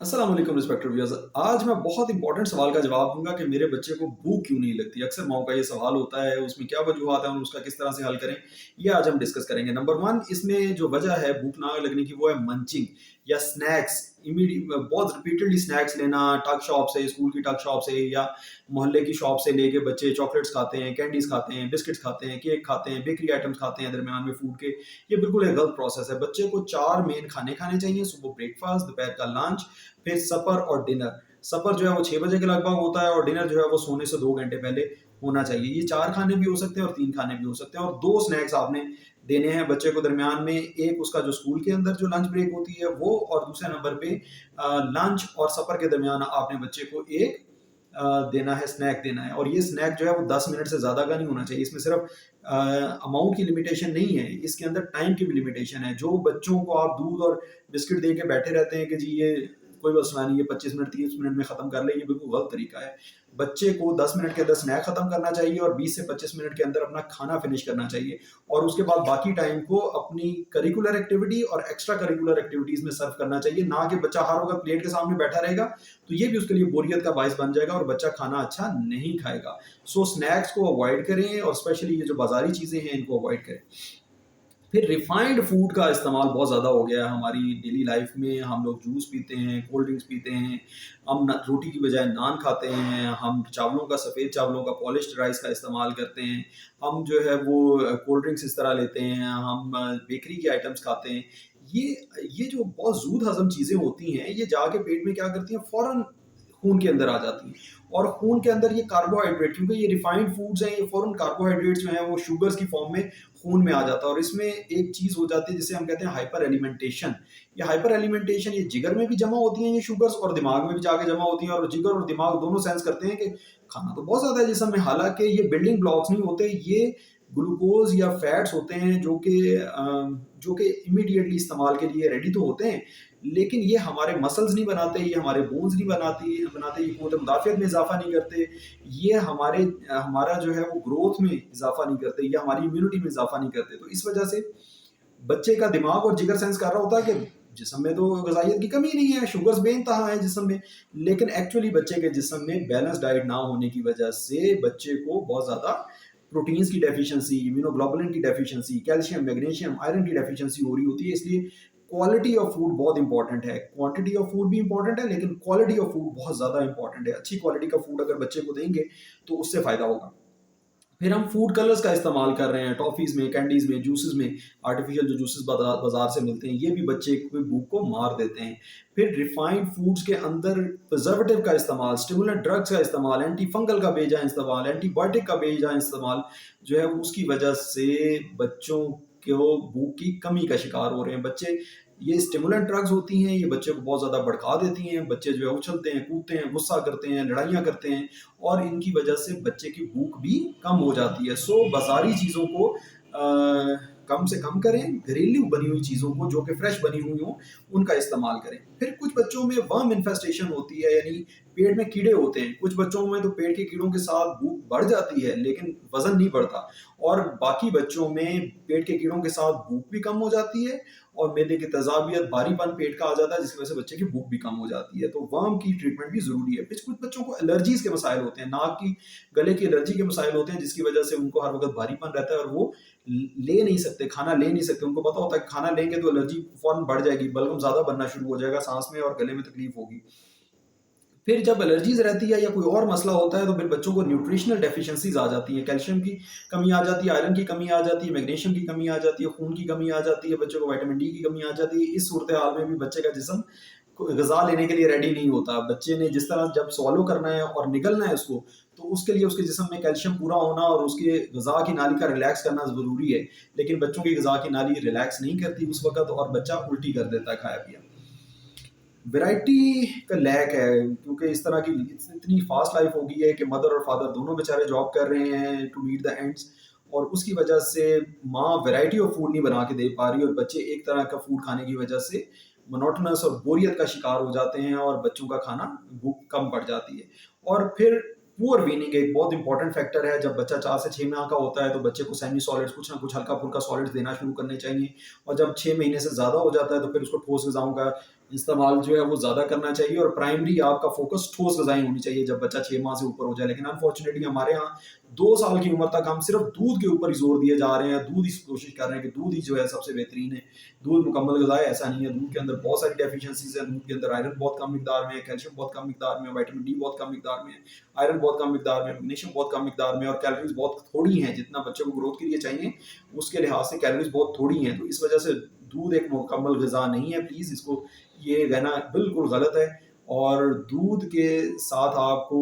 अस्सलाम वालेकुम respected viewers. आज मैं बहुत इंपॉर्टेंट सवाल का जवाब दूंगा कि मेरे बच्चे को भूख क्यों नहीं लगती। अक्सर माओ का ये सवाल होता है, उसमें क्या वजूहत है और उसका किस तरह से हल करें, ये आज हम डिस्कस करेंगे। नंबर वन, इसमें जो वजह है भूख ना लगने की वो है मंचिंग या स्नैक्स। इमीडिएट बहुत रिपीटेडली स्नैक्स लेना, टग शॉप से, स्कूल की टग शॉप से या मोहल्ले की शॉप से लेके बच्चे चॉकलेट्स खाते हैं, कैंडीज खाते हैं, बिस्किट्स खाते हैं, केक खाते हैं, बेकरी आइटम्स खाते हैं दरमियान में फूड के। ये बिल्कुल एक गलत प्रोसेस है। बच्चे को 4 मेन खाने खाने चाहिए: सुबह ब्रेकफास्ट, दोपहर का लंच, फिर सपर और डिनर। सपर जो है वो 6 बजे के लगभग होता है और डिनर जो है वो सोने से 2 घंटे पहले होना चाहिए। ये 4 खाने भी हो सकते हैं और 3 खाने भी हो सकते हैं, और 2 स्नैक्स आपने देने हैं बच्चे को दरमियान में। एक उसका जो स्कूल के अंदर जो लंच ब्रेक होती है वो, और दूसरे नंबर पे लंच और सपर के दरमियान आपने बच्चे को एक देना है, स्नैक देना है। और ये स्नैक जो है वो 10 मिनट से ज़्यादा का नहीं होना चाहिए। इसमें सिर्फ अमाउंट की लिमिटेशन नहीं है, इसके अंदर टाइम की भी लिमिटेशन है। जो बच्चों को आप दूध और बिस्किट दे के बैठे रहते हैं कि जी ये कोई मसला नहीं, ये 25 मिनट 30 मिनट में ख़त्म कर ले, ये बिल्कुल गलत तरीका है। बच्चे को 10 मिनट के अंदर स्नैक ख़त्म करना चाहिए और 20 से 25 मिनट के अंदर अपना खाना फिनिश करना चाहिए, और उसके बाद बाकी टाइम को अपनी करिकुलर एक्टिविटी और एक्स्ट्रा करिकुलर एक्टिविटीज़ में सर्व करना चाहिए। ना कि बच्चा हर वक्त प्लेट के सामने बैठा रहेगा, तो ये भी उसके लिए बोरियत का बायस बन जाएगा और बच्चा खाना अच्छा नहीं खाएगा। सो स्नैक्स को अवॉइड करें, और स्पेशली ये जो बाज़ारी चीज़ें हैं इनको अवॉइड करें। फिर रिफाइंड फूड का इस्तेमाल बहुत ज़्यादा हो गया है हमारी डेली लाइफ में। हम लोग जूस पीते हैं, कोल्ड ड्रिंक्स पीते हैं, हम रोटी की बजाय नान खाते हैं, हम चावलों का, सफ़ेद चावलों का, पॉलिश्ड राइस का इस्तेमाल करते हैं, हम जो है वो कोल्ड ड्रिंक्स इस तरह लेते हैं, हम बेकरी के आइटम्स खाते हैं। ये जो बहुत ज़ूद हज़म चीज़ें होती हैं, ये जाके पेट में क्या करती हैं, फ़ौरन खून के अंदर आ जाती हैं। और खून के अंदर ये कार्बोहाइड्रेट, क्योंकि ये रिफाइंड फूड्स हैं, ये फ़ौरन कार्बोहाइड्रेट्स जो हैं वो शुगर्स की फॉर्म में खून में आ जाता है, और इसमें एक चीज़ हो जाती है जिसे हम कहते हैं हाइपर एलिमेंटेशन। ये हाइपर एलिमेंटेशन ये जिगर में भी जमा होती हैं ये शुगर्स, और दिमाग में भी जाके जमा होती हैं, और जिगर और दिमाग दोनों सेंस करते हैं कि खाना तो बहुत ज़्यादा है जिस्म में। हालाँकि ये बिल्डिंग ब्लॉक्स नहीं होते, ये ग्लूकोज़ या फैट्स होते हैं जो कि इमीडिएटली इस्तेमाल के लिए रेडी तो होते हैं, लेकिन ये हमारे मसल्स नहीं बनाते, ये हमारे बोन्स नहीं बनाते, ये क़ुव्वत मुदाफ़ियत में इज़ाफ़ा नहीं करते, ये हमारा जो है वो ग्रोथ में इज़ाफ़ा नहीं करते, ये हमारी इम्यूनिटी में इज़ाफ़ा नहीं करते। तो इस वजह से बच्चे का दिमाग और जिगर सेंस कर रहा होता है कि जिस्म में तो ग़िज़ाइयत की कमी नहीं है, शुगर्स बेइंतहा हैं जिस्म में, लेकिन एक्चुअली बच्चे के जिस्म में बैलेंस डाइट ना होने की वजह से बच्चे को बहुत ज़्यादा प्रोटीन्स की डेफिशिएंसी, इम्यूनोग्लोबुलिन की डेफिशिएंसी, कैल्शियम, मैग्नीशियम, आयरन की डेफिशिएंसी हो रही होती है। इसलिए क्वालिटी ऑफ फूड बहुत इंपॉर्टेंट है। क्वांटिटी ऑफ फूड भी इंपॉर्टेंट है, लेकिन क्वालिटी ऑफ फूड बहुत ज़्यादा इंपॉर्टेंट है। अच्छी क्वालिटी का फूड अगर बच्चे को देंगे तो उससे फ़ायदा होगा। फिर हम फूड कलर्स का इस्तेमाल कर रहे हैं टॉफ़ीज़ में, कैंडीज़ में, जूसेस में। आर्टिफिशियल जो जूसेस बाज़ार से मिलते हैं, ये भी बच्चे की भूख को मार देते हैं। फिर रिफाइंड फूड्स के अंदर प्रिजर्वेटिव का इस्तेमाल, स्टिमुलेंट ड्रग्स का इस्तेमाल, एंटी फंगल का बेजा इस्तेमाल, एंटीबायोटिक का बेजा इस्तेमाल जो है उसकी वजह से बच्चों को भूख की कमी का शिकार हो रहे हैं। बच्चे, ये स्टिमुलेंट ड्रग्स होती हैं, ये बच्चे को बहुत ज़्यादा भड़का देती हैं। बच्चे जो है उछलते हैं, कूदते हैं, गुस्सा करते हैं, लड़ाइयाँ करते हैं, और इनकी वजह से बच्चे की भूख भी कम हो जाती है। सो बाज़ारी चीज़ों को कम से कम करें, घरेलू बनी हुई चीज़ों को जो कि फ्रेश बनी हुई हों उनका इस्तेमाल करें। फिर कुछ बच्चों में वर्म इन्फेस्टेशन होती है, यानी पेट में कीड़े होते हैं। कुछ बच्चों में तो पेट के कीड़ों के साथ भूख बढ़ जाती है लेकिन वज़न नहीं बढ़ता, और बाकी बच्चों में पेट के कीड़ों के साथ भूख भी कम हो जाती है और मैदे की तेज़ाबियत, भारीपन पेट का आ जाता है, जिसकी वजह से बच्चे की भूख भी कम हो जाती है। तो वर्म की ट्रीटमेंट भी ज़रूरी है। फिर कुछ बच्चों को एलर्जीज़ के मसाइल होते हैं, नाक की, गले की एलर्जी के मसाइल होते हैं, जिसकी वजह से उनको हर वक़्त भारीपन रहता है और वो ले नहीं सकते, खाना ले नहीं सकते। उनको पता होता है कि खाना लेंगे तो एलर्जी फ़ौरन बढ़ जाएगी, बलगम ज़्यादा बनना शुरू हो जाएगा, सांस में और गले में तकलीफ होगी। फिर जब एलर्जीज़ रहती है या कोई और मसला होता है तो फिर बच्चों को न्यूट्रिशनल डेफिशिएंसीज़ आ जाती हैं। कैल्शियम की कमी आ जाती है, आयरन की कमी आ जाती है, मैग्नीशियम की कमी आ जाती है, खून की कमी आ जाती है, बच्चों को विटामिन डी की कमी आ जाती है। इस सूरत हाल में भी बच्चे का जिस्म ग़िज़ा लेने के लिए रेडी नहीं होता। बच्चे ने जिस तरह जब स्वॉलो करना है और निगलना है उसको, तो उसके लिए उसके जिस्म में कैल्शियम पूरा होना और उसके ग़िज़ा की नाली का रिलैक्स करना ज़रूरी है। लेकिन बच्चों की ग़िज़ा की नाली रिलैक्स नहीं करती उस वक़्त, और बच्चा उल्टी कर देता है खाया पिया। वैरायटी का लैक है, क्योंकि इस तरह की इतनी फास्ट लाइफ हो गई है कि मदर और फादर दोनों बेचारे जॉब कर रहे हैं टू मीट द एंड्स, और उसकी वजह से माँ वैरायटी ऑफ फूड नहीं बना के दे पा रही, और बच्चे एक तरह का फूड खाने की वजह से मोनोटोनस और बोरियत का शिकार हो जाते हैं, और बच्चों का खाना भूख कम पड़ जाती है। और फिर पुअर वीनिंग एक बहुत इंपॉर्टेंट फैक्टर है। जब बच्चा 4 से 6 माह का होता है तो बच्चे को सेमी सॉलिड्स, कुछ ना कुछ हल्का फुल्का सॉलिड्स देना शुरू करने चाहिए, और जब 6 महीने से ज़्यादा हो जाता है तो फिर उसको ठोस ग़िज़ाओं का इस्तेमाल जो है वो ज़्यादा करना चाहिए और प्राइमरी आपका फ़ोकस ठोस ग़िज़ाएँ होनी चाहिए जब बच्चा 6 माह से ऊपर हो जाए। लेकिन अनफॉर्चुनेटली हमारे यहाँ 2 साल की उम्र तक हम सिर्फ़ दूध के ऊपर ही ज़ोर दिए जा रहे हैं, दूध ही कोशिश कर रहे हैं कि दूध ही जो है सबसे बेहतरीन है। दूध मुकम्मल ग़िज़ा है, ऐसा नहीं है। दूध के अंदर बहुत सारी डेफ़िशिएंसीज़ हैं, दूध के अंदर आयरन बहुत कम मिकदार में है, कैल्शियम बहुत कम मिकदार में है, विटामिन डी बहुत कम मिकदार में है, आयरन बहुत कम मिकदार में है, मैग्नीशियम बहुत कम मिकदार में है और कैलोरीज़ बहुत थोड़ी हैं, जितना बच्चे को ग्रोथ के लिए चाहिए, उसके लिहाज से कैलोरीज़ बहुत थोड़ी हैं। तो इस वजह से दूध एक मुकम्मल ग़िज़ा नहीं है, प्लीज़ इसको ये कहना बिल्कुल गलत है। और दूध के साथ आपको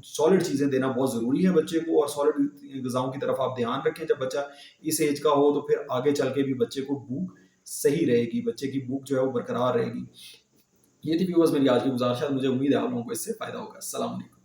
सॉलिड चीज़ें देना बहुत ज़रूरी है बच्चे को और सॉलिड ग़िज़ाओं की तरफ आप ध्यान रखें। जब बच्चा इस एज का हो तो फिर आगे चल के भी बच्चे को भूख सही रहेगी, बच्चे की भूख जो है वो बरकरार रहेगी। ये थी व्यूअर्स मेरी आज की गुज़ारिश है, मुझे उम्मीद है आप लोगों को इससे फ़ायदा होगा। अस्सलाम वालेकुम।